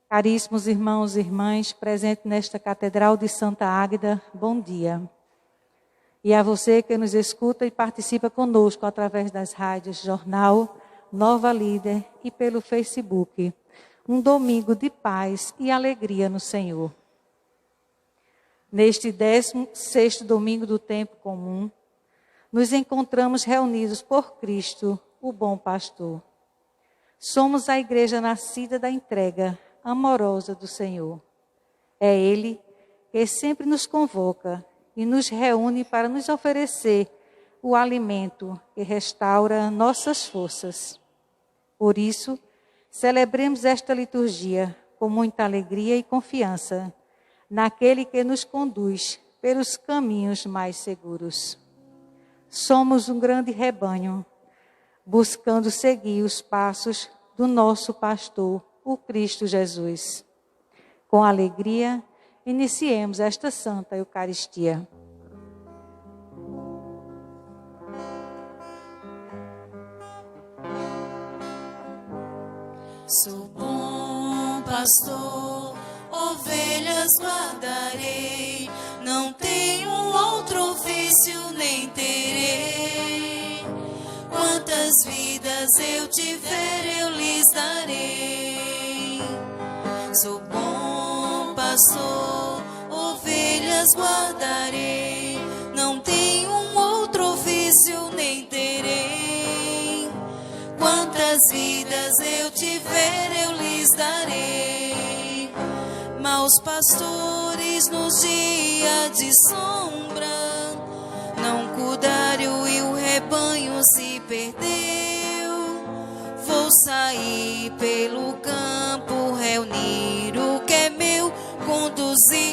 Caríssimos irmãos e irmãs, presentes nesta Catedral de Santa Águeda, bom dia. E a você que nos escuta e participa conosco através das rádios Jornal, Nova Líder e pelo Facebook. Um domingo de paz e alegria no Senhor. Neste 16º domingo do tempo comum, nos encontramos reunidos por Cristo, o bom pastor. Somos a igreja nascida da entrega amorosa do Senhor. É Ele que sempre nos convoca e nos reúne para nos oferecer o alimento que restaura nossas forças. Por isso, celebremos esta liturgia com muita alegria e confiança naquele que nos conduz pelos caminhos mais seguros. Somos um grande rebanho, buscando seguir os passos do nosso pastor, o Cristo Jesus. Com alegria, iniciemos esta Santa Eucaristia. Sou bom pastor, ovelhas guardarei, não tenho outro ofício nem terei. Quantas vidas eu tiver, eu lhes darei. Sou bom pastor, ovelhas guardarei, não tenho outro ofício nem terei. Quantas vidas eu tiver, eu lhes darei. Maus pastores nos dias de sombra não cuidaram e o rebanho se perdeu. Vou sair pelo campo, reunir o que é meu, conduzir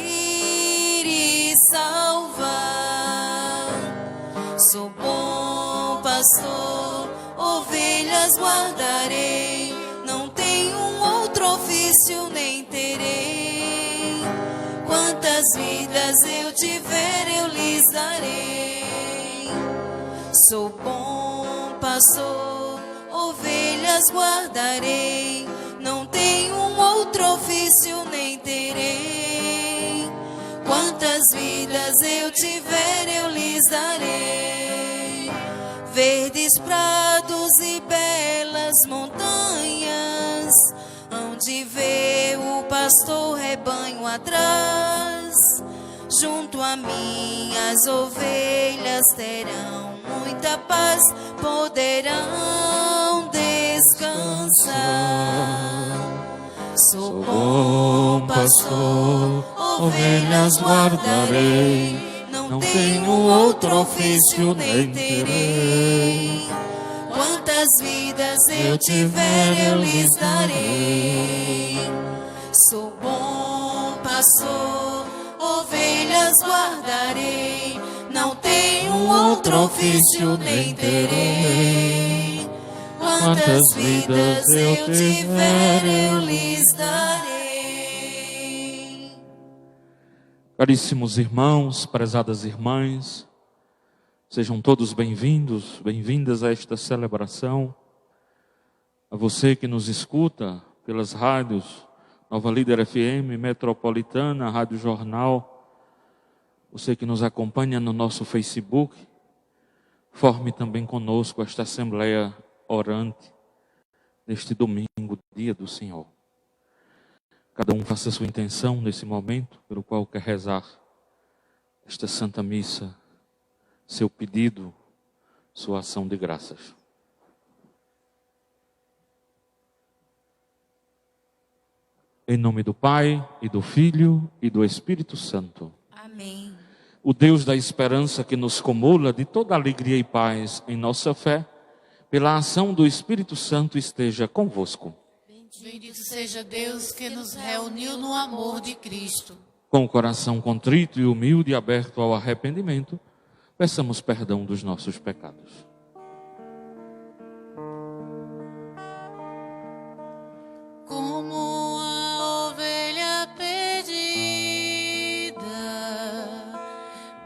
e salvar. Sou bom pastor, ovelhas guardarei, não tenho outro ofício nem terei. Quantas vidas eu tiver, eu lhes darei. Sou bom pastor, ovelhas guardarei, não tenho outro ofício nem terei. Quantas vidas eu tiver, eu lhes darei. Verdes prados e belas montanhas, onde vê o pastor rebanho atrás. Junto a mim as ovelhas terão muita paz, poderão descansar. Sou bom pastor, ovelhas guardarei, não tenho outro ofício nem terei. Quantas vidas eu tiver, eu lhes darei. Sou bom pastor, ovelhas guardarei, não tenho outro ofício nem terei. Quantas vidas eu tiver, eu lhes darei. Caríssimos irmãos, prezadas irmãs, sejam todos bem-vindos, bem-vindas a esta celebração. A você que nos escuta pelas rádios Nova Líder FM, Metropolitana, Rádio Jornal, você que nos acompanha no nosso Facebook, forme também conosco esta Assembleia Orante neste domingo, dia do Senhor. Cada um faça a sua intenção nesse momento pelo qual quer rezar esta Santa Missa, seu pedido, sua ação de graças. Em nome do Pai, e do Filho, e do Espírito Santo. Amém. O Deus da esperança que nos comula de toda alegria e paz em nossa fé, pela ação do Espírito Santo esteja convosco. Bendito seja Deus que nos reuniu no amor de Cristo. Com o coração contrito e humilde e aberto ao arrependimento, peçamos perdão dos nossos pecados. Como a ovelha perdida,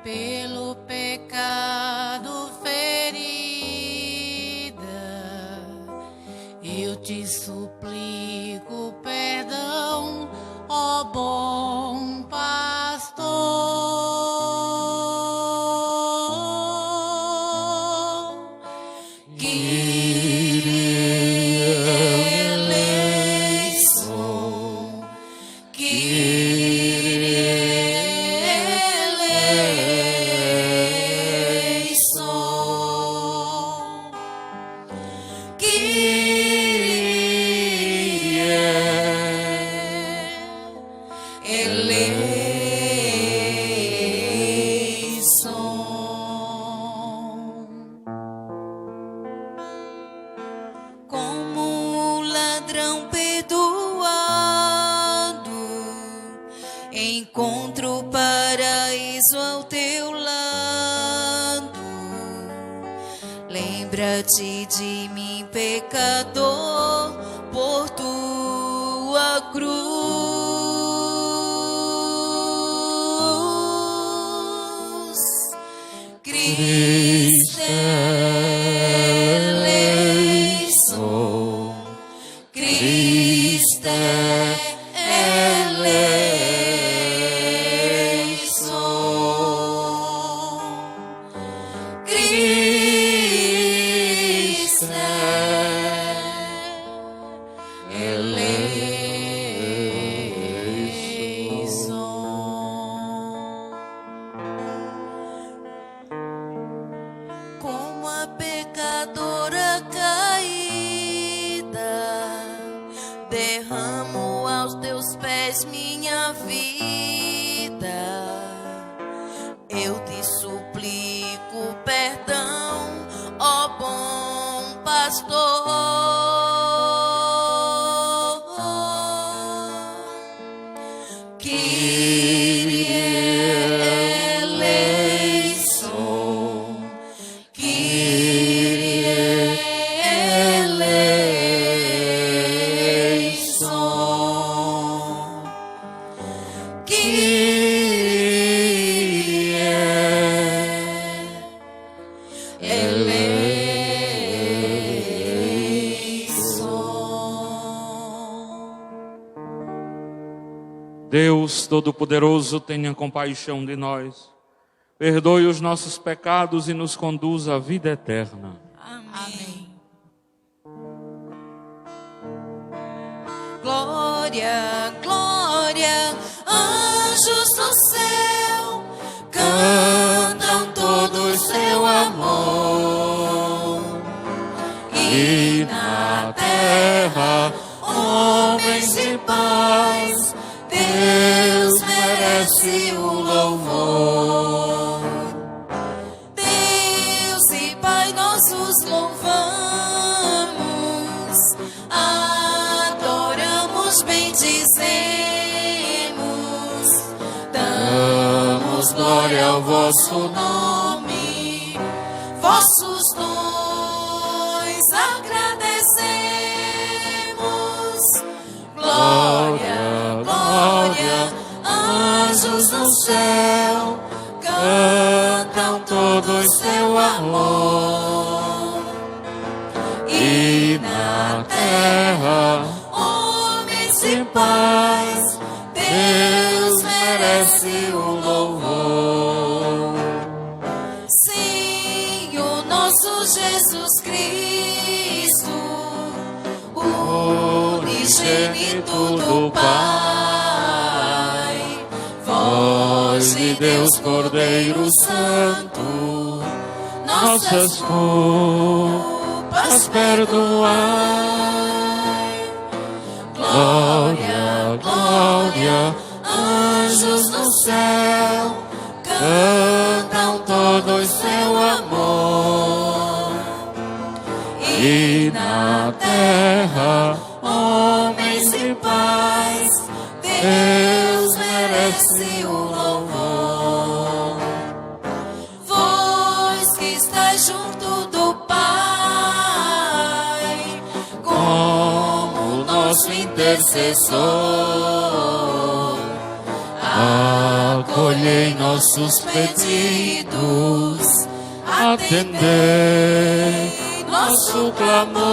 pelo pecado ferida, eu te suplico perdão, encontro o paraíso ao teu lado. Lembra-te de mim, pecador, por tua cruz. Cristo eleição, Cristo minha vida, eu te suplico perdão, ó bom pastor. Kyrie eleison, Kyrie eleison, Kyrie eleison. Deus Todo-Poderoso, tenha compaixão de nós, perdoe os nossos pecados e nos conduza à vida eterna. Amém. Glória, glória, anjos no céu, cantam todos seu amor. E na terra, homens em paz, Deus merece o louvor. Deus e Pai, nós os louvamos, adoramos, bendizemos, damos glória ao vosso nome, vossos dons agradecemos. Glória, glória, anjos no céu, cantam todos seu amor. E na terra, homens em paz, Deus merece o louvor. Sim, o nosso Jesus Cristo, unigênito do Pai, voz de Deus, Cordeiro Santo, nossas culpas perdoai. Glória, glória, anjos no céu, cantam todos seu amor. E na terra, homens em paz, Deus merece o louvor. Vós que estáis junto do Pai, como nosso intercessor, acolhei nossos pedidos, atendei nosso clamor.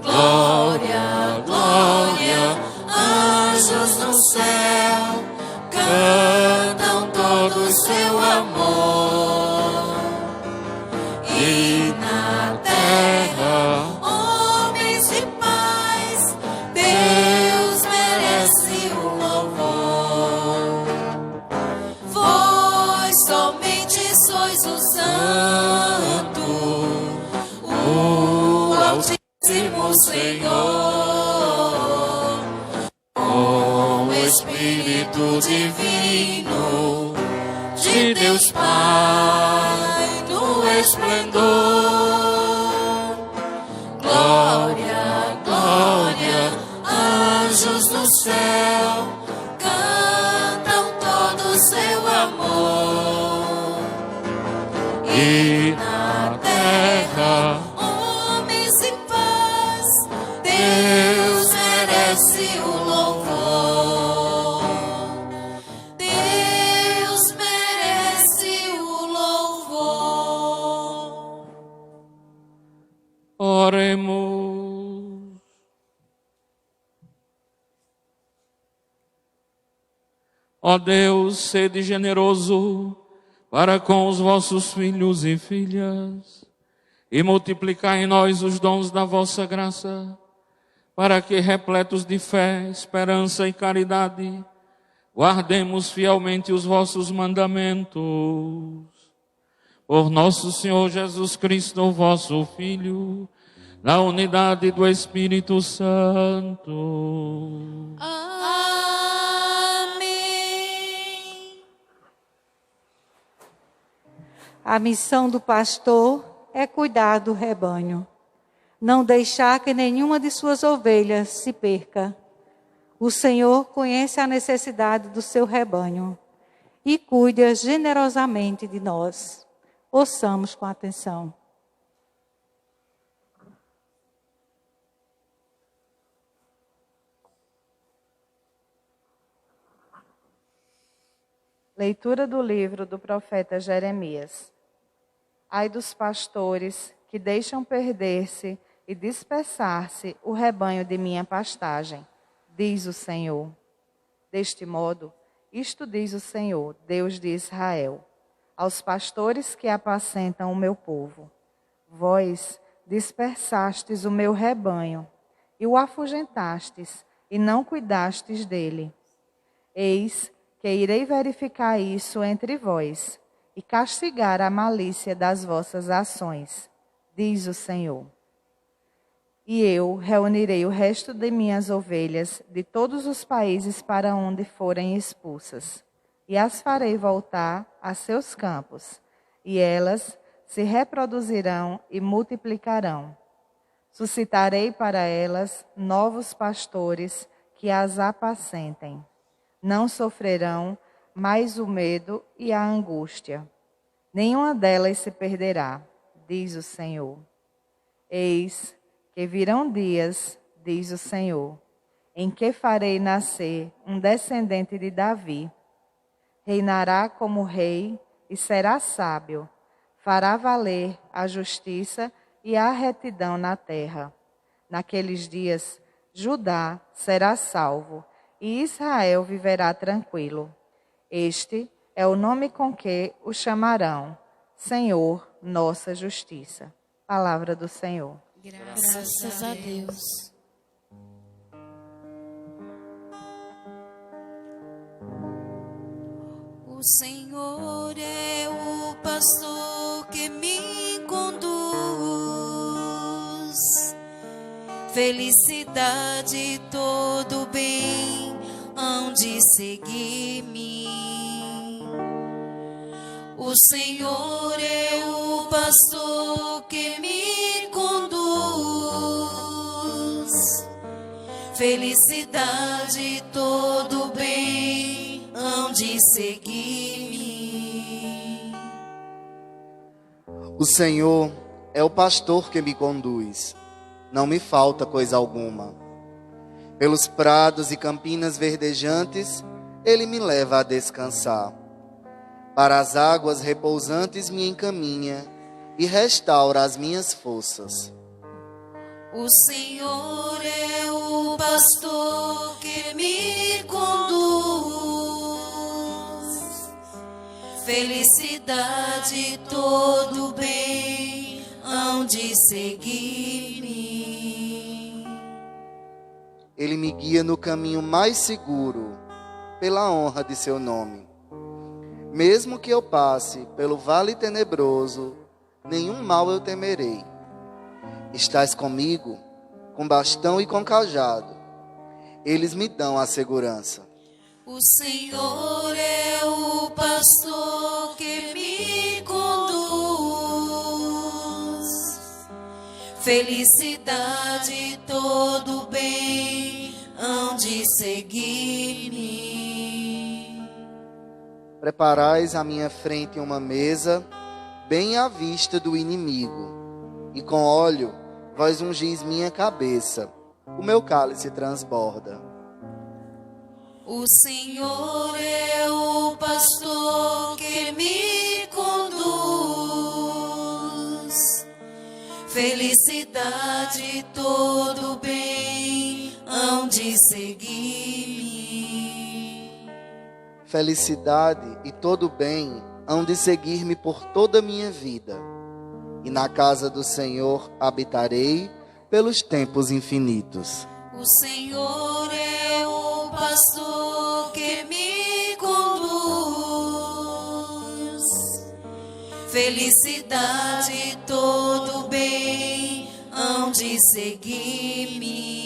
Glória, glória, anjos no céu, cantam todos seu amor. E na terra, homens de paz, Deus merece o louvor. Vós somente sois o santo, o Altíssimo Senhor, com o Espírito Divino de Deus Pai no esplendor. Glória, glória, céu cantam todo seu amor. E na terra Homens em paz, Deus merece o louvor. Deus merece o louvor. oremos. Ó Deus, sede generoso para com os vossos filhos e filhas, e multiplicai em nós os dons da vossa graça, para que, repletos de fé, esperança e caridade, guardemos fielmente os vossos mandamentos. Por nosso Senhor Jesus Cristo, vosso Filho, na unidade do Espírito Santo. Amém. A missão do pastor é cuidar do rebanho, não deixar que nenhuma de suas ovelhas se perca. O Senhor conhece a necessidade do seu rebanho e cuida generosamente de nós. Ouçamos com atenção. Leitura do livro do profeta Jeremias. Ai dos pastores que deixam perder-se e dispersar-se o rebanho de minha pastagem, diz o Senhor. Deste modo, isto diz o Senhor, Deus de Israel, aos pastores que apacentam o meu povo: vós dispersastes o meu rebanho e o afugentastes e não cuidastes dele. Eis que irei verificar isso entre vós e castigar a malícia das vossas ações, diz o Senhor. E eu reunirei o resto de minhas ovelhas de todos os países para onde forem expulsas, e as farei voltar a seus campos, e elas se reproduzirão e multiplicarão. Suscitarei para elas novos pastores que as apacentem. Não sofrerão mais o medo e a angústia. Nenhuma delas se perderá, diz o Senhor. Eis que virão dias, diz o Senhor, em que farei nascer um descendente de Davi. Reinará como rei e será sábio. Fará valer a justiça e a retidão na terra. Naqueles dias, Judá será salvo e Israel viverá tranquilo. Este é o nome com que o chamarão: Senhor, nossa justiça. Palavra do Senhor. Graças a Deus. O Senhor é o pastor que me conduz. Felicidade, todo bem, hão de seguir-me. O Senhor é o pastor que me conduz. Felicidade, todo bem, hão de seguir-me. O Senhor é o pastor que me conduz, não me falta coisa alguma. Pelos prados e campinas verdejantes, Ele me leva a descansar. Para as águas repousantes me encaminha e restaura as minhas forças. O Senhor é o pastor que me conduz. Felicidade, todo bem, hão de seguir-me. Ele me guia no caminho mais seguro, pela honra de seu nome. Mesmo que eu passe pelo vale tenebroso, nenhum mal eu temerei. Estás comigo, com bastão e com cajado. Eles me dão a segurança. O Senhor é o pastor que me conduz. Felicidade, todo bem, hão de seguir-me. Preparais à minha frente uma mesa, bem à vista do inimigo, e com óleo vós ungis minha cabeça, o meu cálice transborda. O Senhor é o pastor que me conduz. Felicidade e todo bem hão de seguir-me. Felicidade e todo bem hão de seguir-me por toda a minha vida, e na casa do Senhor habitarei pelos tempos infinitos. O Senhor é o pastor que me conduz. Felicidade e todo bem hão de seguir-me.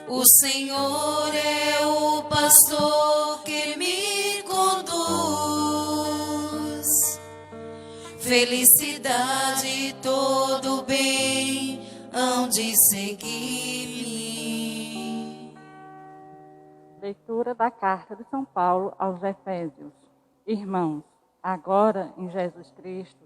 O Senhor é o pastor que me conduz. Felicidade e todo bem hão de seguir-me. Leitura da carta de São Paulo aos Efésios. Irmãos, agora em Jesus Cristo,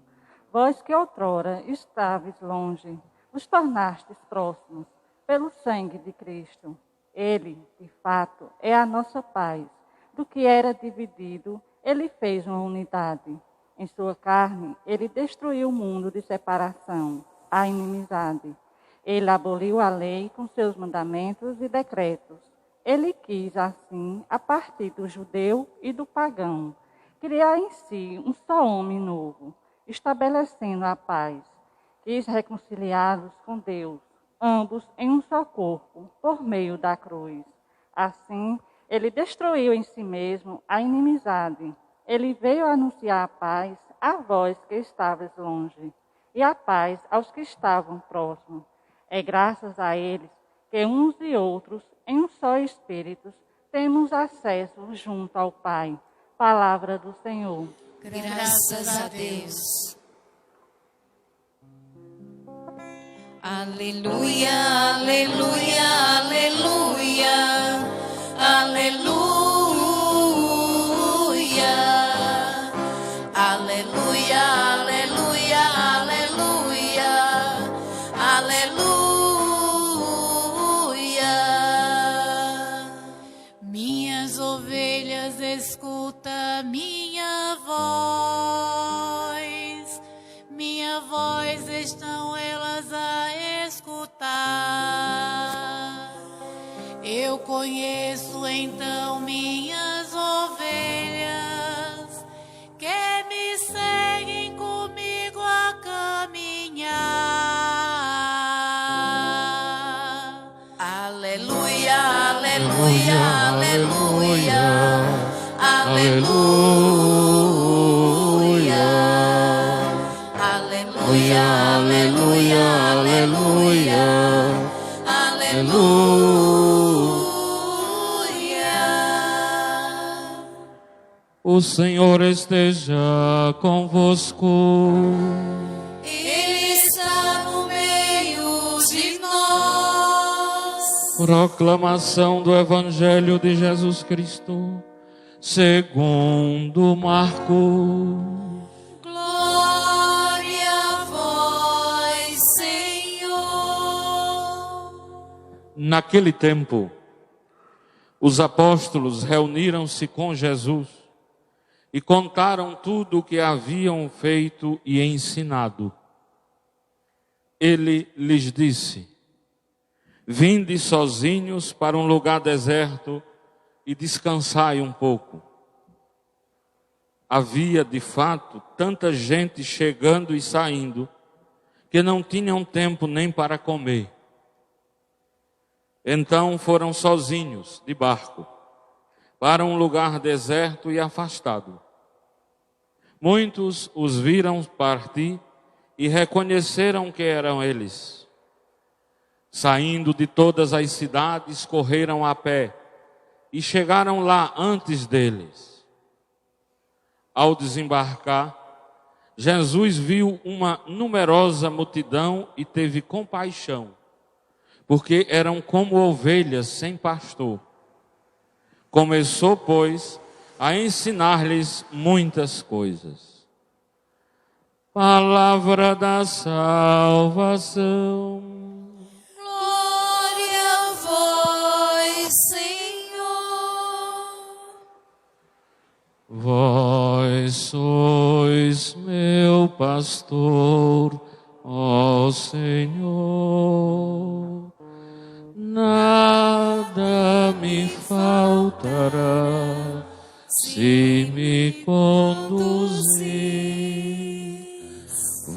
vós que outrora estáveis longe, vos tornastes próximos pelo sangue de Cristo. Ele, de fato, é a nossa paz. Do que era dividido, ele fez uma unidade. Em sua carne, ele destruiu o mundo de separação, a inimizade. Ele aboliu a lei com seus mandamentos e decretos. Ele quis, assim, a partir do judeu e do pagão, criar em si um só homem novo, estabelecendo a paz. Quis reconciliá-los com Deus, ambos em um só corpo, por meio da cruz. Assim, ele destruiu em si mesmo a inimizade. Ele veio anunciar a paz a vós que estavais longe, e a paz aos que estavam próximos. É graças a eles que uns e outros, em um só Espírito, temos acesso junto ao Pai. Palavra do Senhor. Graças a Deus. Aleluia, aleluia, aleluia, aleluia, aleluia, aleluia, aleluia, aleluia. Minhas ovelhas, escuta minha voz. Minha voz estão elas a escutar. Eu conheço então minhas ovelhas que me seguem comigo a caminhar. Aleluia, aleluia, aleluia, aleluia, aleluia, aleluia, aleluia, aleluia. O Senhor esteja convosco. Ele está no meio de nós. Proclamação do Evangelho de Jesus Cristo, segundo Marcos. Glória a vós, Senhor. Naquele tempo, os apóstolos reuniram-se com Jesus e contaram tudo o que haviam feito e ensinado. Ele lhes disse: vinde sozinhos para um lugar deserto e descansai um pouco. Havia, de fato, tanta gente chegando e saindo, que não tinham tempo nem para comer. Então foram sozinhos, de barco, para um lugar deserto e afastado. Muitos os viram partir e reconheceram que eram eles. Saindo de todas as cidades, correram a pé e chegaram lá antes deles. Ao desembarcar, Jesus viu uma numerosa multidão e teve compaixão, porque eram como ovelhas sem pastor. Começou, pois, a ensinar-lhes muitas coisas. Palavra da salvação. Glória a vós, Senhor. Vós sois meu pastor, ó Senhor. Nada me faltará se me conduzir.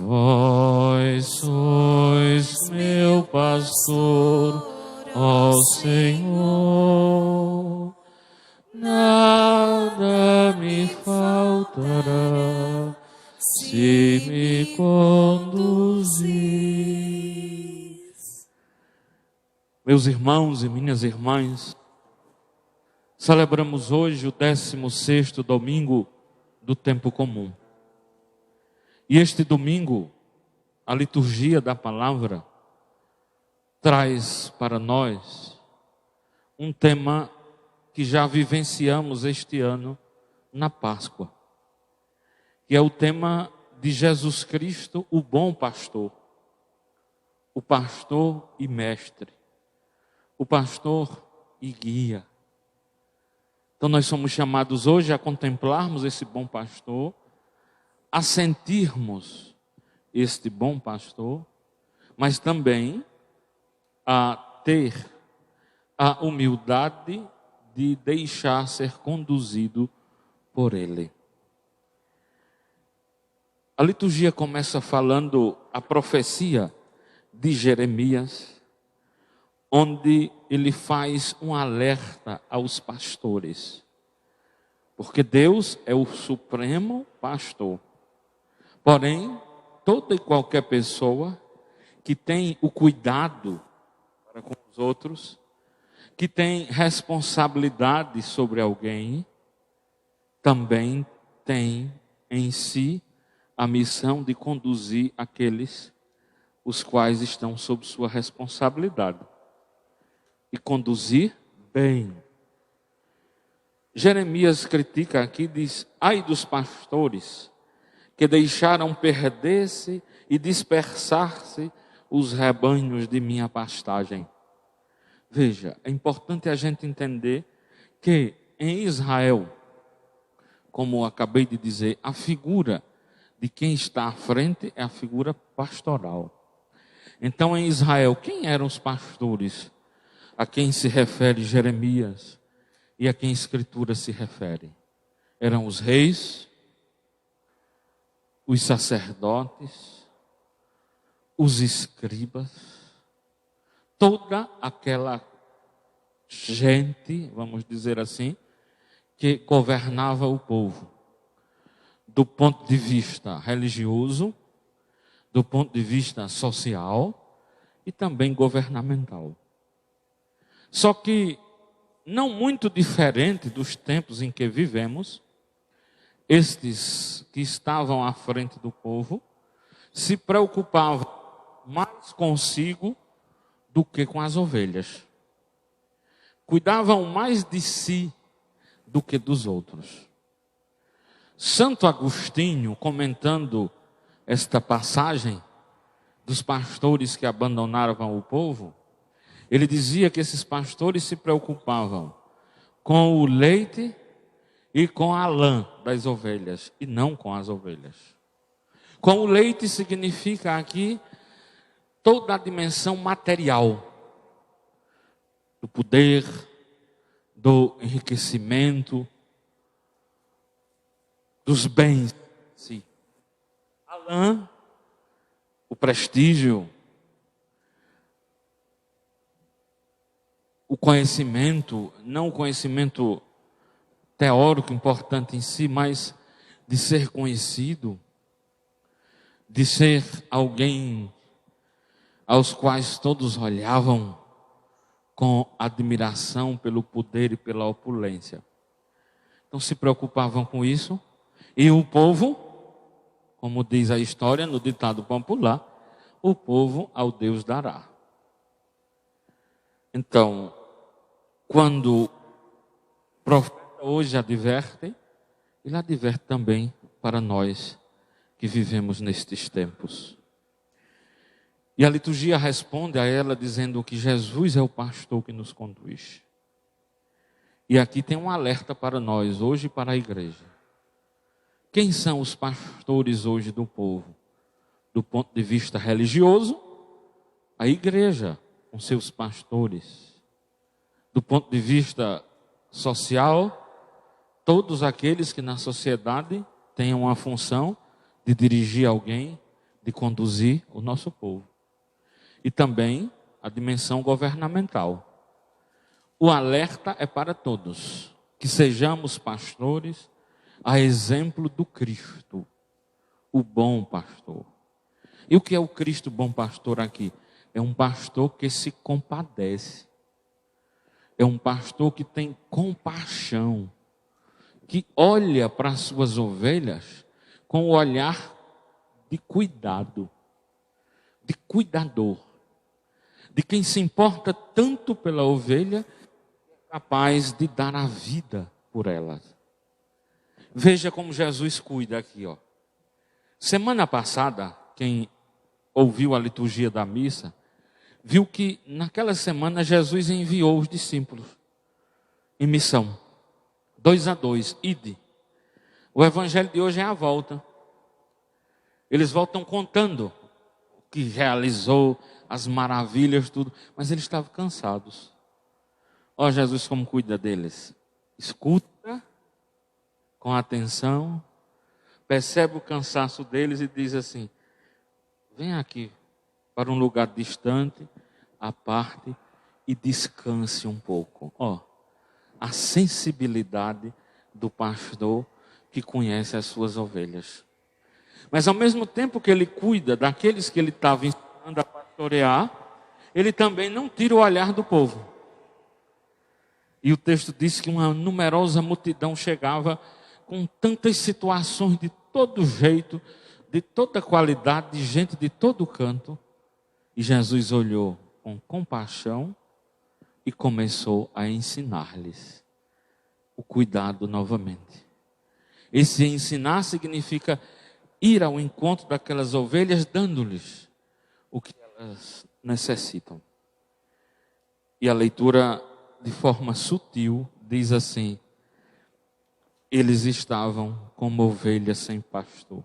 Vós sois meu pastor, ó Senhor. Nada me faltará se me conduzir. Meus irmãos e minhas irmãs, celebramos hoje o 16º domingo do tempo comum. E este domingo, a liturgia da palavra traz para nós um tema que já vivenciamos este ano na Páscoa, que é o tema de Jesus Cristo, o bom pastor, o pastor e mestre, o pastor e guia. Então nós somos chamados hoje a contemplarmos esse bom pastor, a sentirmos este bom pastor, mas também a ter a humildade de deixar ser conduzido por ele. A liturgia começa falando a profecia de Jeremias, onde ele faz um alerta aos pastores, porque Deus é o supremo pastor. Porém, toda e qualquer pessoa que tem o cuidado para com os outros, que tem responsabilidade sobre alguém, também tem em si a missão de conduzir aqueles os quais estão sob sua responsabilidade. E conduzir bem. Jeremias critica aqui, diz: ai dos pastores que deixaram perder-se e dispersar-se os rebanhos de minha pastagem. Veja, é importante a gente entender que em Israel, como acabei de dizer, a figura de quem está à frente é a figura pastoral. Então em Israel, quem eram os pastores a quem se refere Jeremias e a quem a Escritura se refere? Eram os reis, os sacerdotes, os escribas, toda aquela gente, vamos dizer assim, que governava o povo, do ponto de vista religioso, do ponto de vista social e também governamental. Só que, não muito diferente dos tempos em que vivemos, estes que estavam à frente do povo se preocupavam mais consigo do que com as ovelhas. Cuidavam mais de si do que dos outros. Santo Agostinho, comentando esta passagem dos pastores que abandonavam o povo, ele dizia que esses pastores se preocupavam com o leite e com a lã das ovelhas, e não com as ovelhas. Com o leite significa aqui toda a dimensão material, do poder, do enriquecimento, dos bens. Sim. A lã, o prestígio, o conhecimento, não o conhecimento teórico importante em si, mas de ser conhecido, de ser alguém aos quais todos olhavam com admiração pelo poder e pela opulência. Então se preocupavam com isso, e o povo, como diz a história no ditado popular, o povo ao Deus dará. Então, quando o profeta hoje adverte, ele adverte também para nós que vivemos nestes tempos. E a liturgia responde a ela dizendo que Jesus é o pastor que nos conduz. E aqui tem um alerta para nós, hoje para a igreja. Quem são os pastores hoje do povo? Do ponto de vista religioso, a igreja com seus pastores. Do ponto de vista social, todos aqueles que na sociedade tenham a função de dirigir alguém, de conduzir o nosso povo. E também a dimensão governamental. O alerta é para todos, que sejamos pastores a exemplo do Cristo, o bom pastor. E o que é o Cristo bom pastor aqui? É um pastor que se compadece. É um pastor que tem compaixão, que olha para as suas ovelhas com o olhar de cuidado, de cuidador, de quem se importa tanto pela ovelha, capaz de dar a vida por elas. Veja como Jesus cuida aqui, ó. Semana passada, quem ouviu a liturgia da missa, viu que naquela semana Jesus enviou os discípulos em missão. 2 a 2, ide. O evangelho de hoje é a volta. Eles voltam contando o que realizou, as maravilhas, tudo. Mas eles estavam cansados. Ó Jesus como cuida deles. Escuta com atenção, percebe o cansaço deles e diz assim: vem aqui para um lugar distante, à parte, e descanse um pouco. Ó, a sensibilidade do pastor que conhece as suas ovelhas. Mas ao mesmo tempo que ele cuida daqueles que ele estava ensinando a pastorear, ele também não tira o olhar do povo. E o texto diz que uma numerosa multidão chegava com tantas situações de todo jeito, de toda qualidade, de gente de todo canto. E Jesus olhou com compaixão e começou a ensinar-lhes o cuidado novamente. Esse ensinar significa ir ao encontro daquelas ovelhas, dando-lhes o que elas necessitam. E a leitura, de forma sutil, diz assim: eles estavam como ovelhas sem pastor.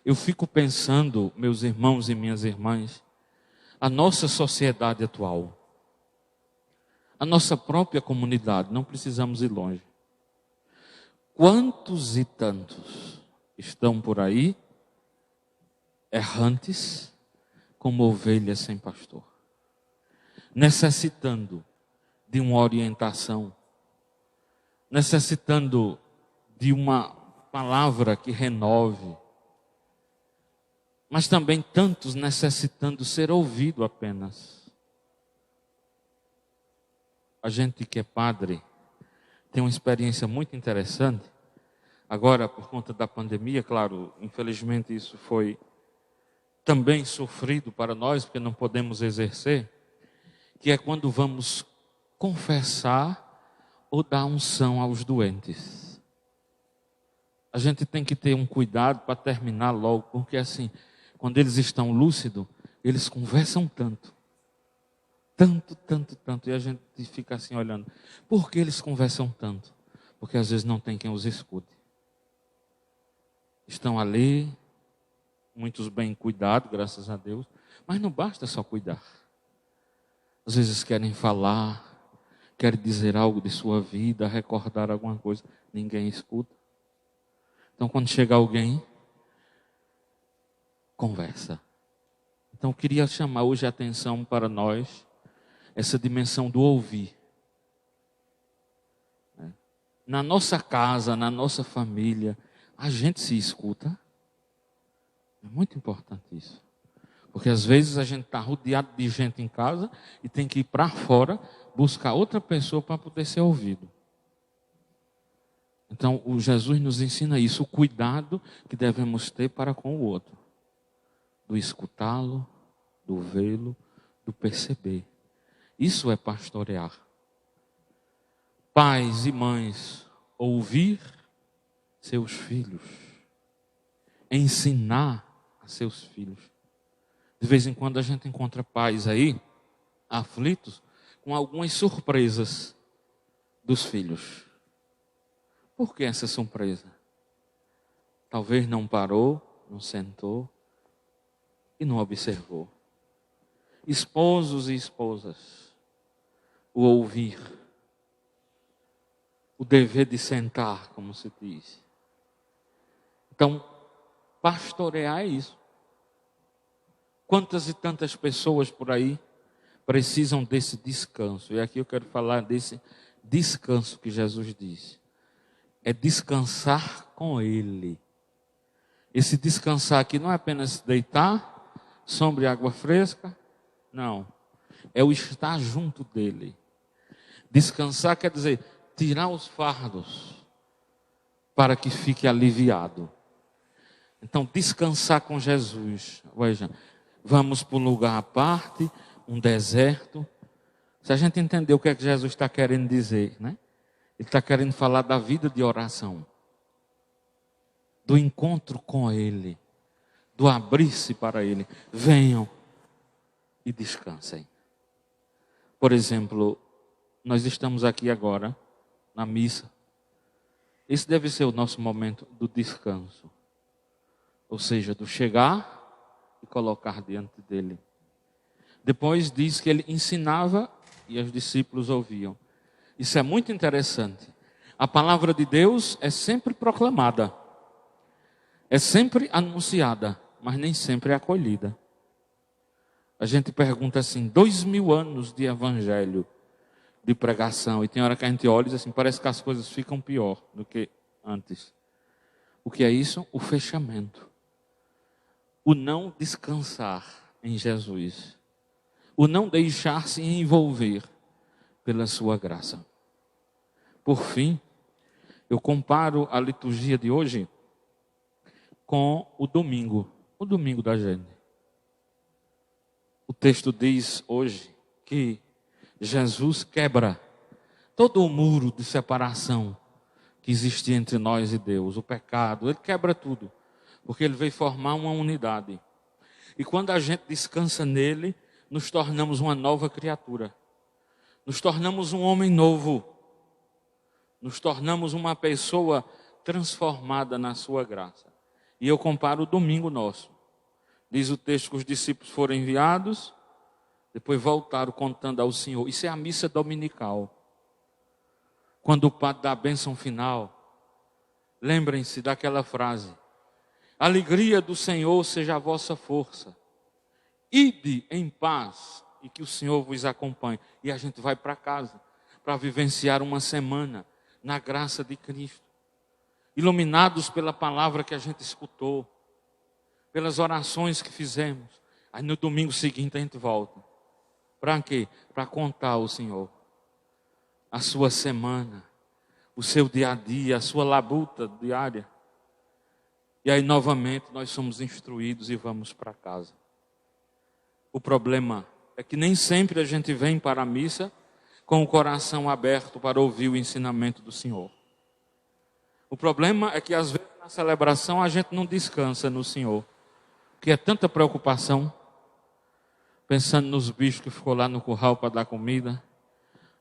Eu fico pensando, meus irmãos e minhas irmãs, a nossa sociedade atual, a nossa própria comunidade, não precisamos ir longe. Quantos e tantos estão por aí, errantes, como ovelhas sem pastor, necessitando de uma orientação, necessitando de uma palavra que renove, mas também tantos necessitando ser ouvido apenas. A gente que é padre tem uma experiência muito interessante. Agora, por conta da pandemia, claro, infelizmente isso foi também sofrido para nós, porque não podemos exercer, que é quando vamos confessar ou dar unção aos doentes. A gente tem que ter um cuidado para terminar logo, porque assim, quando eles estão lúcidos, eles conversam tanto, e a gente fica assim olhando. Por que eles conversam tanto? Porque às vezes não tem quem os escute. Estão ali, muitos bem cuidados, graças a Deus, mas não basta só cuidar. Às vezes querem falar, querem dizer algo de sua vida, recordar alguma coisa, ninguém escuta. Então quando chega alguém, conversa. Então eu queria chamar hoje a atenção para nós, essa dimensão do ouvir. Na nossa casa, na nossa família, a gente se escuta. É muito importante isso. Porque às vezes a gente está rodeado de gente em casa e tem que ir para fora buscar outra pessoa para poder ser ouvido. Então o Jesus nos ensina isso, o cuidado que devemos ter para com o outro. Do escutá-lo, do vê-lo, do perceber. Isso é pastorear. Pais e mães, ouvir seus filhos, ensinar a seus filhos. De vez em quando a gente encontra pais aí, aflitos, com algumas surpresas dos filhos. Por que essa surpresa? Talvez não parou, não sentou e não observou. Esposos e esposas, o ouvir, o dever de sentar, como se diz. Então, pastorear é isso. Quantas e tantas pessoas por aí precisam desse descanso? E aqui eu quero falar desse descanso que Jesus disse. É descansar com Ele. Esse descansar aqui não é apenas deitar, sombra e água fresca. Não. É o estar junto dEle. Descansar quer dizer tirar os fardos para que fique aliviado. Então, descansar com Jesus. Veja, vamos para um lugar à parte, um deserto. Se a gente entender o que é que Jesus está querendo dizer, né? Ele está querendo falar da vida de oração, do encontro com Ele, do abrir-se para Ele. Venham e descansem. Por exemplo, nós estamos aqui agora, na missa. Esse deve ser o nosso momento do descanso. Ou seja, do chegar e colocar diante dele. Depois diz que ele ensinava e os discípulos ouviam. Isso é muito interessante. A palavra de Deus é sempre proclamada. É sempre anunciada, mas nem sempre é acolhida. A gente pergunta assim, 2000 anos de evangelho, de pregação, e tem hora que a gente olha e diz assim, parece que as coisas ficam pior do que antes. O que é isso? O fechamento. O não descansar em Jesus. O não deixar-se envolver pela sua graça. Por fim, eu comparo a liturgia de hoje com o domingo da gente. O texto diz hoje que Jesus quebra todo o muro de separação que existia entre nós e Deus, o pecado, ele quebra tudo, porque ele veio formar uma unidade. E quando a gente descansa nele, nos tornamos uma nova criatura, nos tornamos um homem novo, nos tornamos uma pessoa transformada na sua graça. E eu comparo o domingo nosso. Diz o texto que os discípulos foram enviados, depois voltaram contando ao Senhor. Isso é a missa dominical. Quando o padre dá a bênção final, lembrem-se daquela frase: a alegria do Senhor seja a vossa força. Ide em paz e que o Senhor vos acompanhe. E a gente vai para casa para vivenciar uma semana na graça de Cristo. Iluminados pela palavra que a gente escutou, pelas orações que fizemos. Aí no domingo seguinte a gente volta. Para quê? Para contar ao Senhor a sua semana, o seu dia a dia, a sua labuta diária. E aí novamente nós somos instruídos e vamos para casa. O problema é que nem sempre a gente vem para a missa com o coração aberto para ouvir o ensinamento do Senhor. O problema é que às vezes na celebração a gente não descansa no Senhor. Porque é tanta preocupação, pensando nos bichos que ficou lá no curral para dar comida,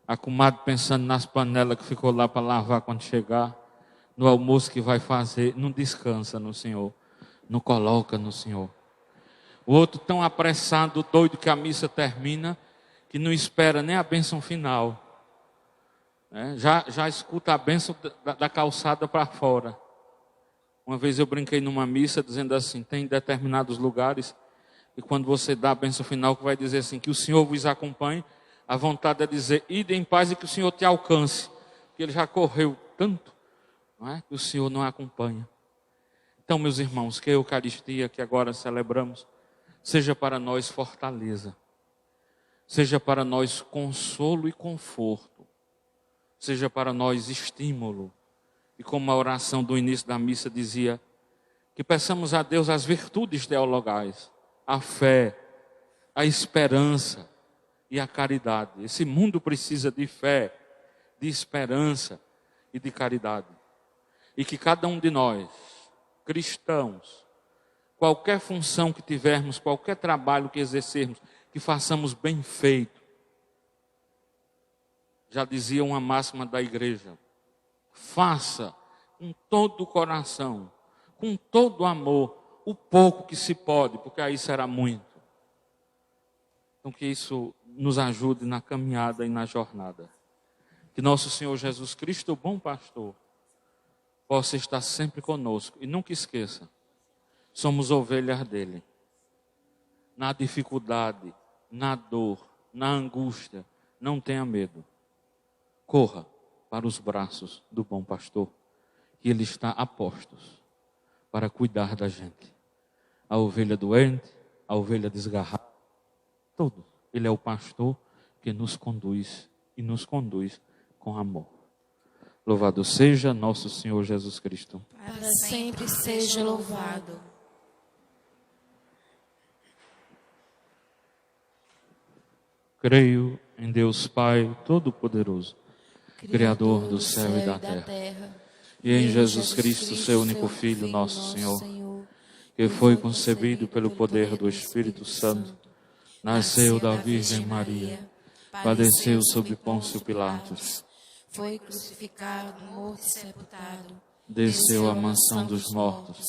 a comadre pensando nas panelas que ficou lá para lavar quando chegar, no almoço que vai fazer, não descansa no Senhor, não coloca no Senhor. O outro tão apressado, doido que a missa termina, que não espera nem a bênção final. Já escuta a bênção da calçada para fora. Uma vez eu brinquei numa missa dizendo assim, tem determinados lugares, e quando você dá a bênção final, que vai dizer assim, que o Senhor vos acompanhe, a vontade é dizer, ide em paz e que o Senhor te alcance. Porque ele já correu tanto, não é? Que o Senhor não acompanha. Então, meus irmãos, que a Eucaristia que agora celebramos, seja para nós fortaleza, seja para nós consolo e conforto, seja para nós estímulo. E como a oração do início da missa dizia, que peçamos a Deus as virtudes teologais, a fé, a esperança e a caridade. Esse mundo precisa de fé, de esperança e de caridade. E que cada um de nós, cristãos, qualquer função que tivermos, qualquer trabalho que exercermos, que façamos bem feito. Já dizia uma máxima da igreja: faça com todo o coração, com todo o amor, o pouco que se pode, porque aí será muito. Então que isso nos ajude na caminhada e na jornada. Que nosso Senhor Jesus Cristo, o bom pastor, possa estar sempre conosco. E nunca esqueça, somos ovelhas dele. Na dificuldade, na dor, na angústia, não tenha medo. Corra para os braços do bom pastor, que ele está a postos para cuidar da gente. A ovelha doente, a ovelha desgarrada, todos. Ele é o pastor que nos conduz e nos conduz com amor. Louvado seja nosso Senhor Jesus Cristo. Para sempre seja louvado. Creio em Deus Pai Todo-Poderoso, Criador do céu e da terra, e em Jesus Cristo, seu único Filho, nosso Senhor, que foi concebido pelo poder do Espírito Santo, nasceu da Virgem Maria, padeceu sob Pôncio Pilatos, foi crucificado, morto e sepultado, desceu à mansão dos mortos,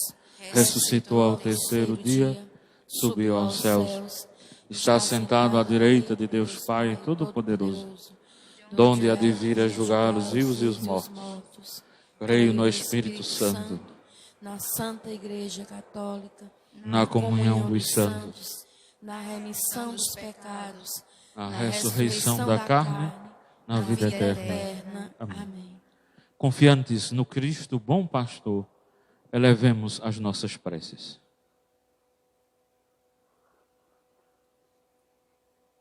ressuscitou ao terceiro dia, subiu aos céus, está sentado à direita de Deus Pai Todo-Poderoso, donde há de vir a julgar os vivos e os mortos. Creio no Espírito Santo, na Santa Igreja Católica, na comunhão dos santos, na remissão dos pecados, na ressurreição da carne, na vida eterna. Amém. Confiantes no Cristo, bom pastor, elevemos as nossas preces.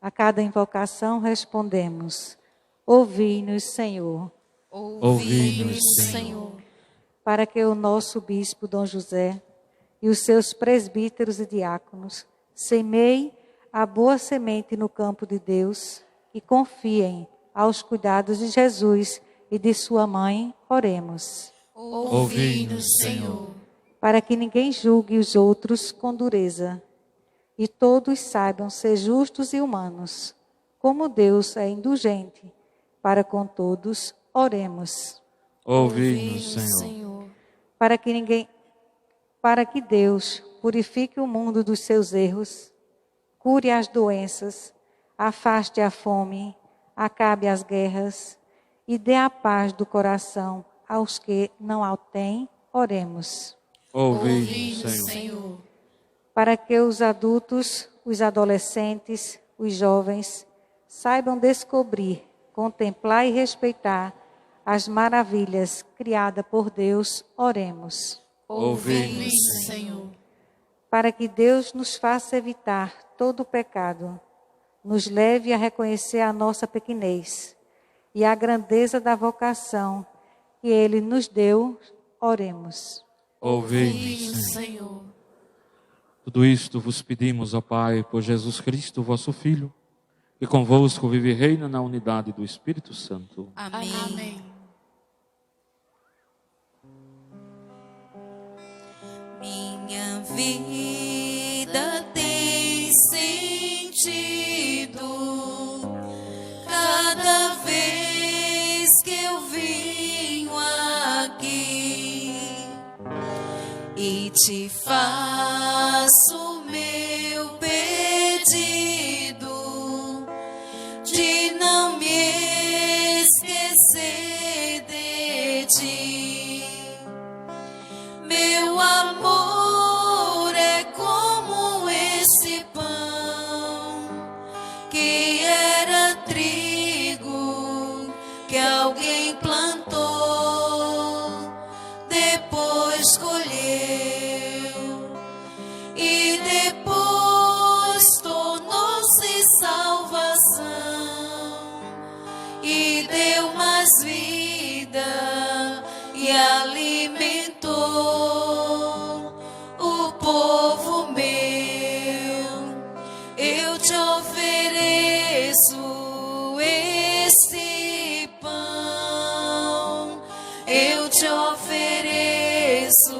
A cada invocação respondemos: ouvi-nos, Senhor. Ouvi-nos, Senhor. Para que o nosso bispo Dom José e os seus presbíteros e diáconos semeiem a boa semente no campo de Deus e confiem aos cuidados de Jesus e de sua mãe, oremos. Ouvi-nos, Senhor. Para que ninguém julgue os outros com dureza e todos saibam ser justos e humanos, como Deus é indulgente para com todos, oremos. Ouvi-nos, Senhor. Para que Deus purifique o mundo dos seus erros, cure as doenças, afaste a fome, acabe as guerras e dê a paz do coração aos que não a têm, oremos. Ouvi-nos, Senhor. Para que os adultos, os adolescentes, os jovens saibam descobrir, contemplar e respeitar as maravilhas criadas por Deus, oremos. Ouvi-nos, Senhor. Para que Deus nos faça evitar todo o pecado, nos leve a reconhecer a nossa pequenez e a grandeza da vocação que Ele nos deu, oremos. Ouvi-nos, Senhor. Senhor. Tudo isto vos pedimos, ó Pai, por Jesus Cristo, vosso Filho, que convosco vive e reina na unidade do Espírito Santo. Amém. Minha vida tem sentido cada vez que eu venho aqui e te faço meu pedido de não me esquecer de ti. Meu amor é como esse pão que era trigo que alguém plantou, depois colheu e depois tornou-se salvação e deu mais vida e alimentou o povo meu. Eu te ofereço este pão, eu te ofereço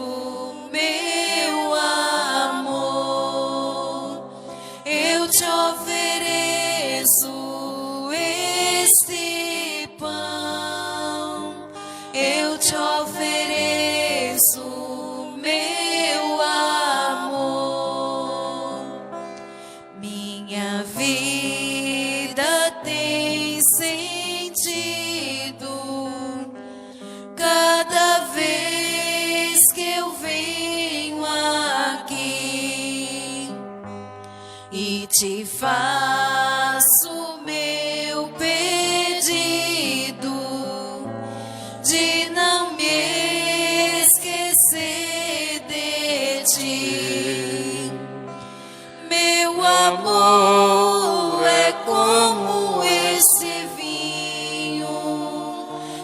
meu amor, eu te ofereço este pão, eu te ofereço meu amor. Minha vida tem sentido cada vez que eu venho aqui e te faço meu pedido de não me esquecer de ti. Meu amor é como esse vinho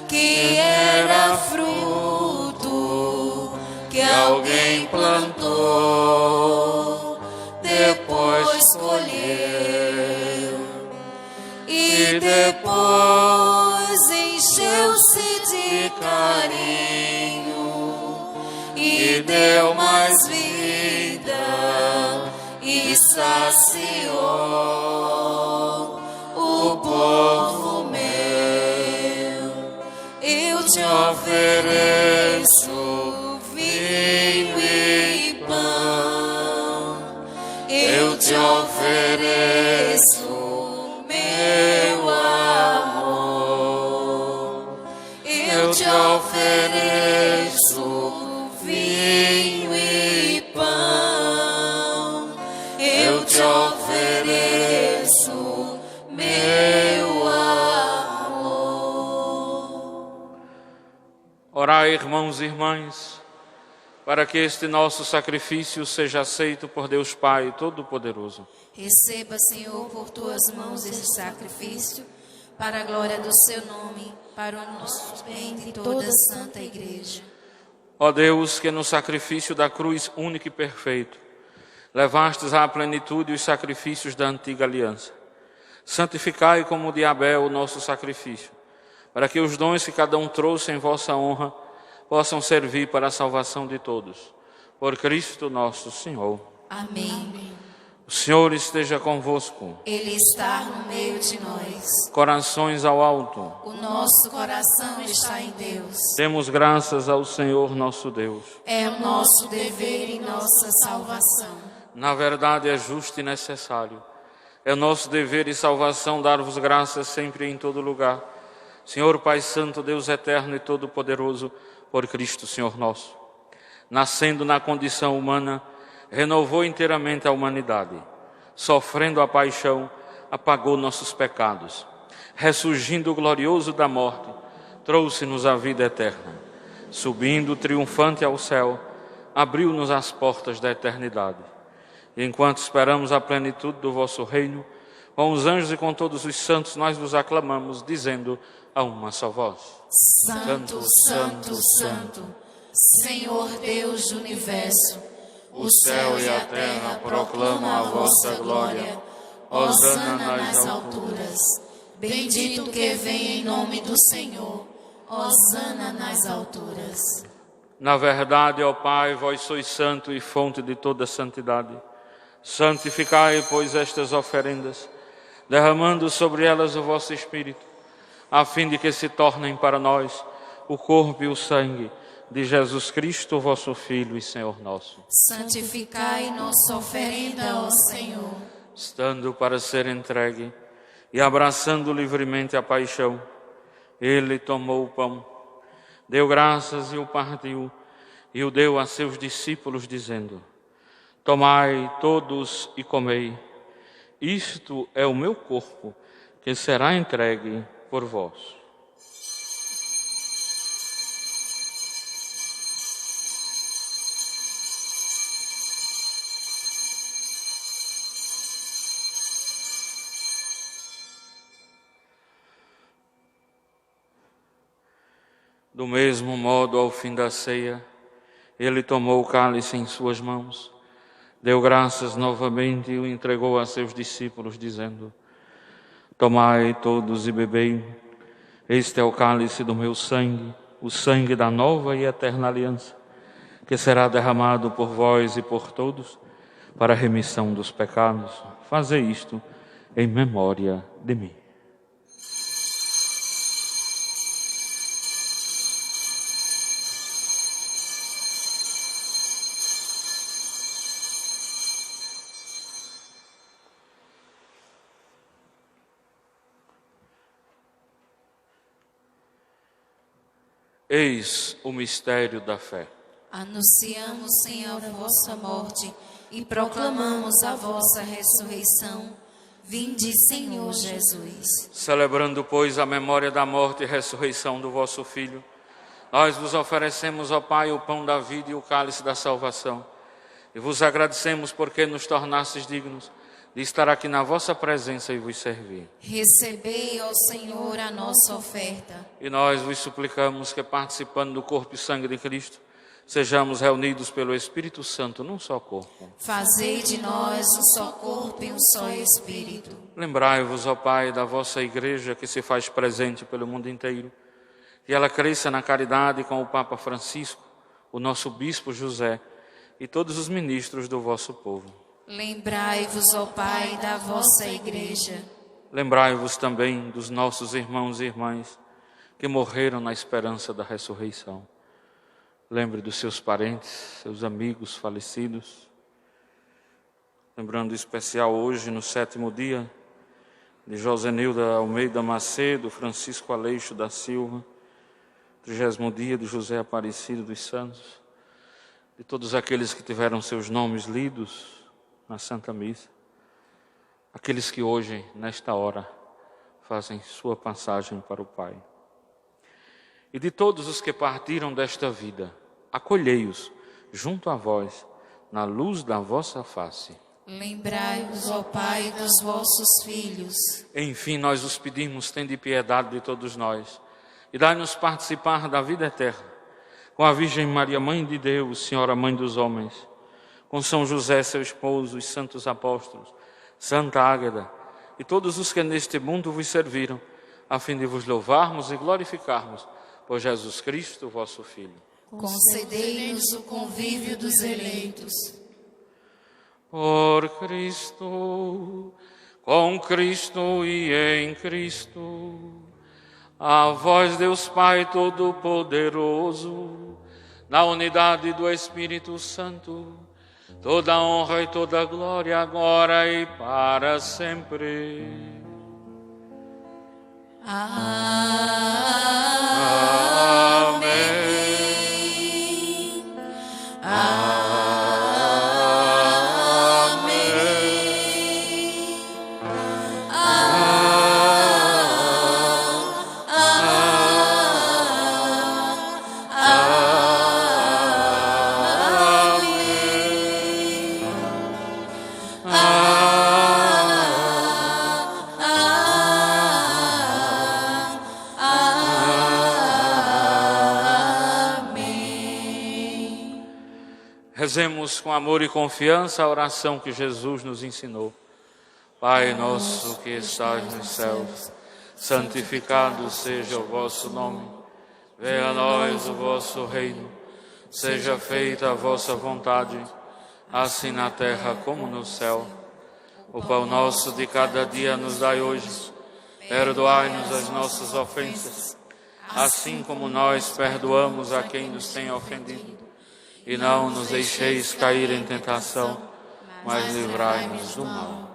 que era fruto que alguém plantou, depois colheu e depois encheu-se de carinho e deu mais vida e saciou o povo meu. Eu te ofereço vinho e pão, eu te ofereço meu amor, eu te ofereço vinho e pão, eu te ofereço meu amor. Orai, irmãos e irmãs, para que este nosso sacrifício seja aceito por Deus Pai Todo-Poderoso. Receba, Senhor, por tuas mãos esse sacrifício, para a glória do seu nome, para o nosso bem de toda a Santa Igreja. Ó Deus, que no sacrifício da cruz único e perfeito, levastes à plenitude os sacrifícios da antiga aliança. Santificai como de Abel o nosso sacrifício, para que os dons que cada um trouxe em vossa honra possam servir para a salvação de todos. Por Cristo nosso Senhor. Amém. O Senhor esteja convosco. Ele está no meio de nós. Corações ao alto. O nosso coração está em Deus. Demos graças ao Senhor nosso Deus. É o nosso dever e nossa salvação. Na verdade é justo e necessário. É nosso dever e salvação dar-vos graças sempre e em todo lugar. Senhor Pai Santo, Deus eterno e todo-poderoso, por Cristo Senhor nosso. Nascendo na condição humana, renovou inteiramente a humanidade. Sofrendo a paixão, apagou nossos pecados. Ressurgindo glorioso da morte, trouxe-nos a vida eterna. Subindo triunfante ao céu, abriu-nos as portas da eternidade. E enquanto esperamos a plenitude do vosso reino, com os anjos e com todos os santos nós vos aclamamos, dizendo a uma só voz: Santo, Santo, Santo, Senhor Deus do Universo, o céu e a terra proclamam a vossa glória. Hosana nas alturas. Bendito que vem em nome do Senhor. Hosana nas alturas. Na verdade, ó Pai, vós sois santo e fonte de toda santidade. Santificai, pois, estas oferendas, derramando sobre elas o vosso Espírito, a fim de que se tornem para nós o corpo e o sangue de Jesus Cristo, vosso Filho e Senhor nosso. Santificai nossa oferenda, ó Senhor. Estando para ser entregue e abraçando livremente a paixão, ele tomou o pão, deu graças e o partiu, e o deu a seus discípulos, dizendo: Tomai todos e comei, isto é o meu corpo, que será entregue por vós. Do mesmo modo, ao fim da ceia, ele tomou o cálice em suas mãos, deu graças novamente e o entregou a seus discípulos, dizendo: Tomai todos e bebei. Este é o cálice do meu sangue, o sangue da nova e eterna aliança, que será derramado por vós e por todos para a remissão dos pecados. Fazei isto em memória de mim. Eis o mistério da fé. Anunciamos, Senhor, a vossa morte e proclamamos a vossa ressurreição. Vinde, Senhor Jesus. Celebrando, pois, a memória da morte e ressurreição do vosso Filho, nós vos oferecemos, ó Pai, o pão da vida e o cálice da salvação. E vos agradecemos porque nos tornastes dignos de estar aqui na vossa presença e vos servir. Recebei, ó Senhor, a nossa oferta. E nós vos suplicamos que, participando do corpo e sangue de Cristo, sejamos reunidos pelo Espírito Santo num só corpo. Fazei de nós um só corpo e um só Espírito. Lembrai-vos, ó Pai, da vossa Igreja que se faz presente pelo mundo inteiro, que ela cresça na caridade com o Papa Francisco, o nosso Bispo José e todos os ministros do vosso povo. Lembrai-vos, ó Pai, da vossa Igreja. Lembrai-vos também dos nossos irmãos e irmãs que morreram na esperança da ressurreição. Lembre dos seus parentes, seus amigos falecidos. Lembrando em especial hoje, no 7º dia, de Josenilda Almeida Macedo, Francisco Aleixo da Silva, 30º dia de José Aparecido dos Santos, de todos aqueles que tiveram seus nomes lidos na Santa Missa, aqueles que hoje, nesta hora, fazem sua passagem para o Pai. E de todos os que partiram desta vida, acolhei-os junto a vós, na luz da vossa face. Lembrai-vos, ó Pai, dos vossos filhos. Enfim, nós os pedimos, tende piedade de todos nós, e dai-nos participar da vida eterna, com a Virgem Maria, Mãe de Deus, Senhora Mãe dos homens, com São José, seu esposo, os santos apóstolos, Santa Águeda, e todos os que neste mundo vos serviram, a fim de vos louvarmos e glorificarmos por Jesus Cristo, vosso Filho. Concedei-nos o convívio dos eleitos. Por Cristo, com Cristo e em Cristo, a vós, Deus Pai Todo-Poderoso, na unidade do Espírito Santo, toda honra e toda glória, agora e para sempre. Amém. Amém. Rezemos com amor e confiança a oração que Jesus nos ensinou. Pai nosso que estais nos céus, santificado seja o vosso nome. Venha a nós o vosso reino. Seja feita a vossa vontade, assim na terra como no céu. O pão nosso de cada dia nos dai hoje. Perdoai-nos as nossas ofensas, assim como nós perdoamos a quem nos tem ofendido. E não nos deixeis cair em tentação, mas livrai-nos do mal.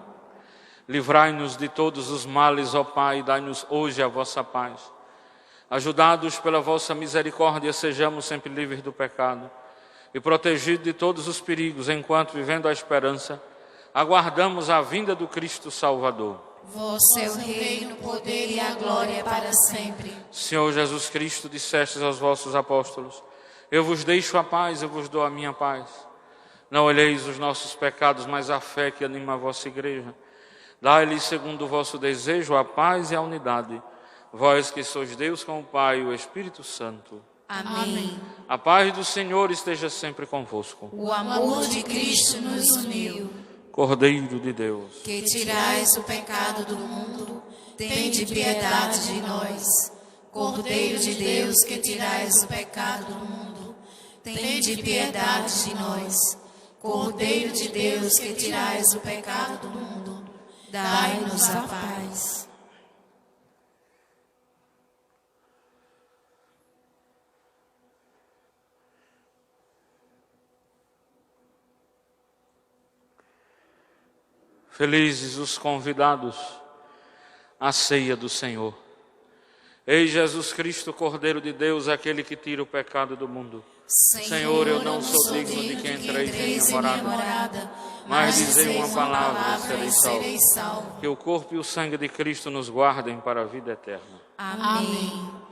Livrai-nos de todos os males, ó Pai, e dai-nos hoje a vossa paz. Ajudados pela vossa misericórdia, sejamos sempre livres do pecado e protegidos de todos os perigos, enquanto, vivendo a esperança, aguardamos a vinda do Cristo Salvador. Vosso é o reino, o poder e a glória para sempre. Senhor Jesus Cristo, dissestes aos vossos apóstolos: eu vos deixo a paz, eu vos dou a minha paz. Não olheis os nossos pecados, mas a fé que anima a vossa igreja. Dai-lhes, segundo o vosso desejo, a paz e a unidade. Vós que sois Deus com o Pai e o Espírito Santo. Amém. A paz do Senhor esteja sempre convosco. O amor de Cristo nos uniu. Cordeiro de Deus, Que tirais o pecado do mundo, tende piedade de nós. Cordeiro de Deus, que tirais o pecado do mundo, tende piedade de nós. Cordeiro de Deus, que tirais o pecado do mundo, dai-nos a paz. Felizes os convidados à ceia do Senhor. Eis Jesus Cristo, Cordeiro de Deus, aquele que tira o pecado do mundo. Senhor, eu não sou digno de que entreis em minha morada, mas dizei uma palavra e sereis salvos. Que o corpo e o sangue de Cristo nos guardem para a vida eterna. Amém.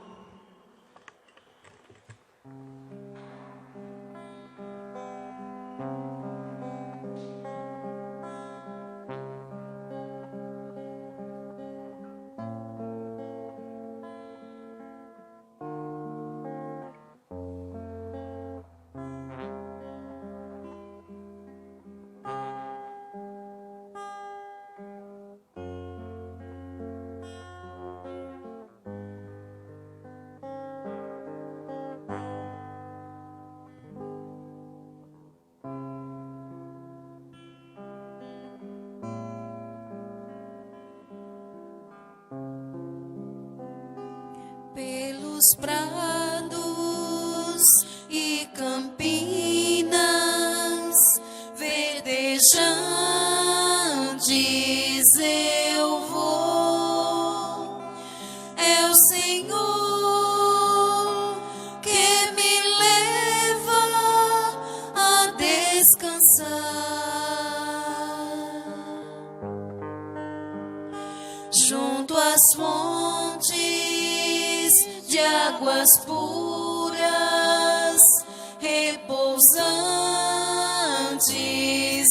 Pelos prados e campinas verdejantes eu vou. É o Senhor que me leva a descansar junto às fontes de águas puras, repousantes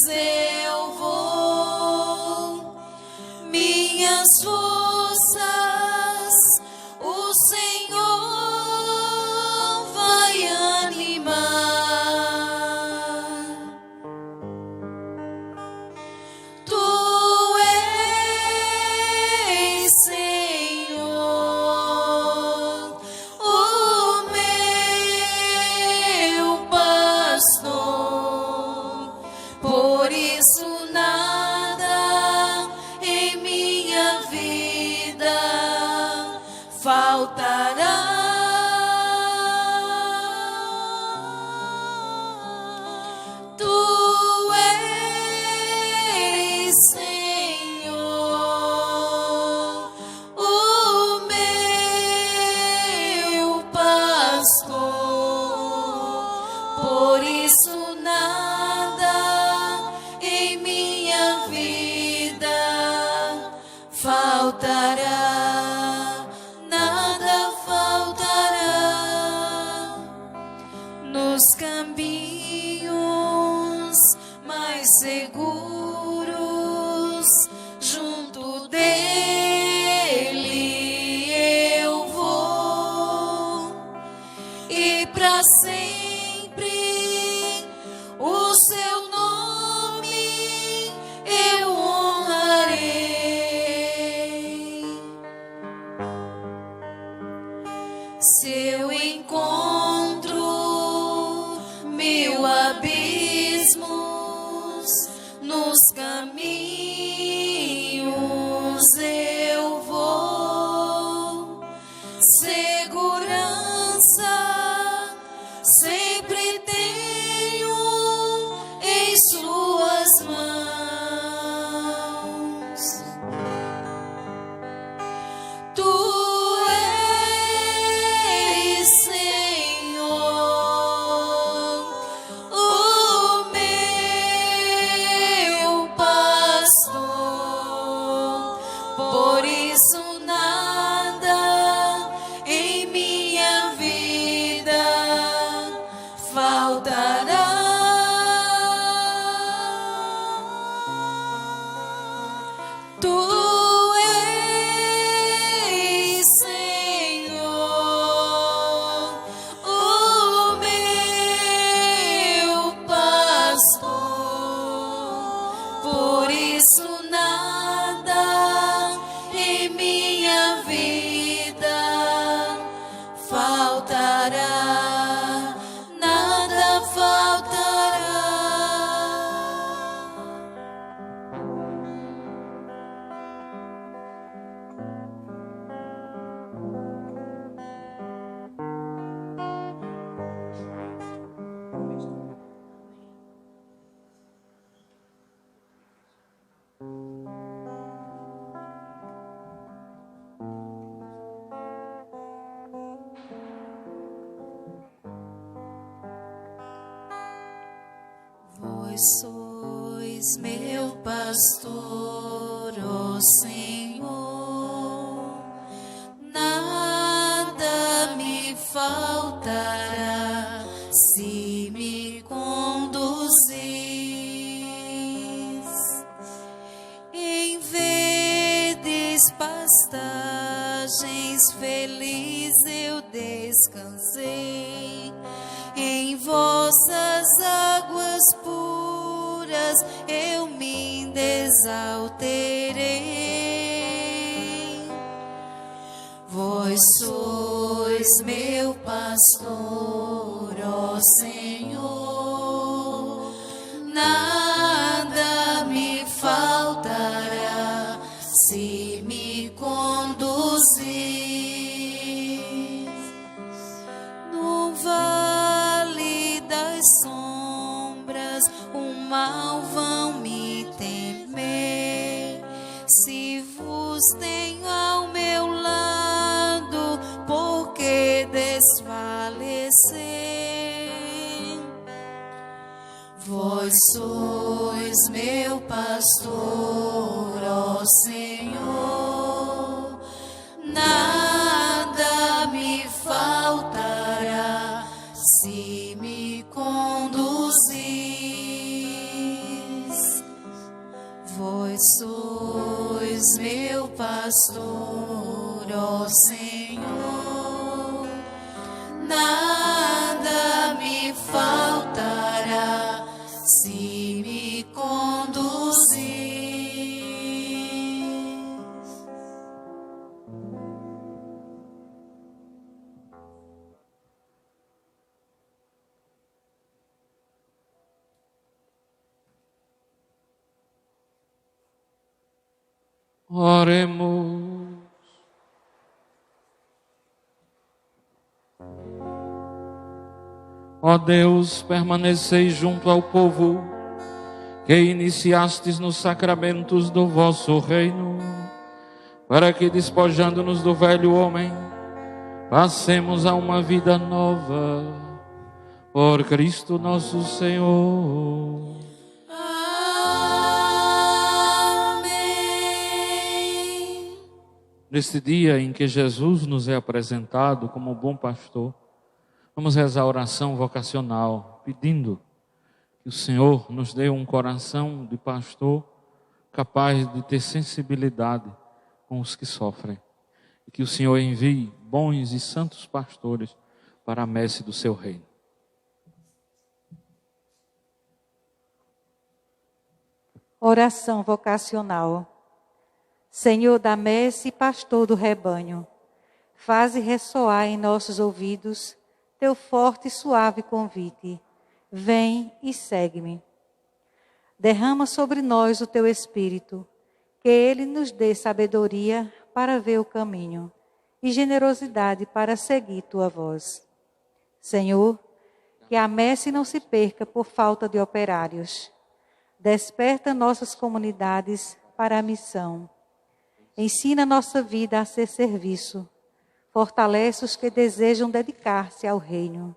eu vou. Minhas forças o Senhor vai animar. Tu és, Senhor, o meu pastor, por isso nada em minha vida faltará. Tu és, Senhor, o meu pastor, por isso nada em minha vida faltará, nada faltará. Nos caminhos mais seguros, junto dele eu vou, e para sempre o seu nome eu honrarei. Se eu encontro mil abismos nos caminhos eu vou. Segurança sempre tenho em suas mãos. Tu és, Senhor, o meu pastor. Vós sois meu pastor, ó Senhor, nada me faltará se me conduzis. Em verdes pastagens feliz eu descansei, em vossas águas puras eu me desalterei. Vós sois meu pastor, ó Senhor, nada me faltará se me conduzir. No vale das sombras o mal vão me temer, se vos tenho ao meu lado, por que desfalecer? Vós sois meu pastor, ó Senhor, nada me faltará se me conduzis. Vós sois meu pastor, ó Senhor, nada me faltará se me conduzis. Oremos. Ó Deus, permaneceis junto ao povo que iniciastes nos sacramentos do vosso reino, para que, despojando-nos do velho homem, passemos a uma vida nova, por Cristo nosso Senhor. Amém. Neste dia em que Jesus nos é apresentado como bom pastor, vamos rezar a oração vocacional, pedindo que o Senhor nos dê um coração de pastor capaz de ter sensibilidade com os que sofrem. E que o Senhor envie bons e santos pastores para a messe do seu reino. Oração vocacional. Senhor da messe e pastor do rebanho, faze ressoar em nossos ouvidos teu forte e suave convite. Vem e segue-me. Derrama sobre nós o teu Espírito, que ele nos dê sabedoria para ver o caminho e generosidade para seguir tua voz. Senhor, que a messe não se perca por falta de operários. Desperta nossas comunidades para a missão. Ensina nossa vida a ser serviço. Fortalece os que desejam dedicar-se ao reino,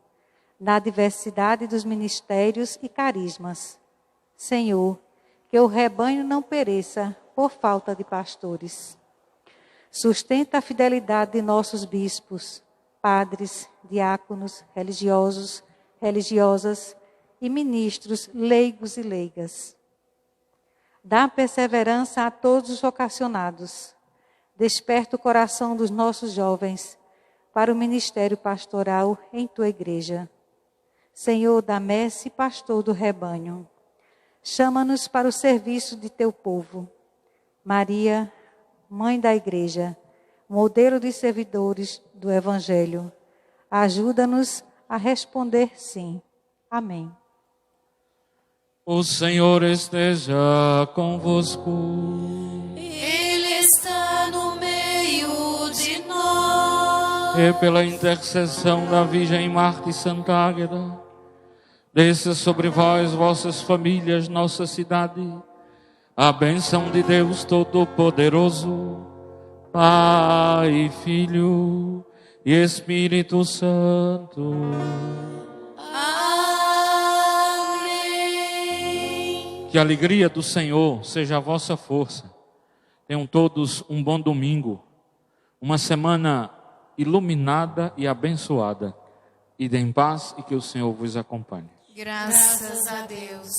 na diversidade dos ministérios e carismas. Senhor, que o rebanho não pereça por falta de pastores. Sustenta a fidelidade de nossos bispos, padres, diáconos, religiosos, religiosas e ministros leigos e leigas. Dá perseverança a todos os vocacionados. Desperta o coração dos nossos jovens para o ministério pastoral em tua igreja. Senhor da messe e pastor do rebanho, chama-nos para o serviço de teu povo. Maria, mãe da igreja, modelo de servidores do evangelho, ajuda-nos a responder sim. Amém. O Senhor esteja convosco. Ele está no meio de nós. E pela intercessão da Virgem Marte Santa Águeda, desça sobre vós, vossas famílias, nossa cidade, a bênção de Deus Todo-Poderoso, Pai, Filho e Espírito Santo. Amém. Que a alegria do Senhor seja a vossa força. Tenham todos um bom domingo, uma semana iluminada e abençoada. Ide em paz e que o Senhor vos acompanhe. Graças a Deus.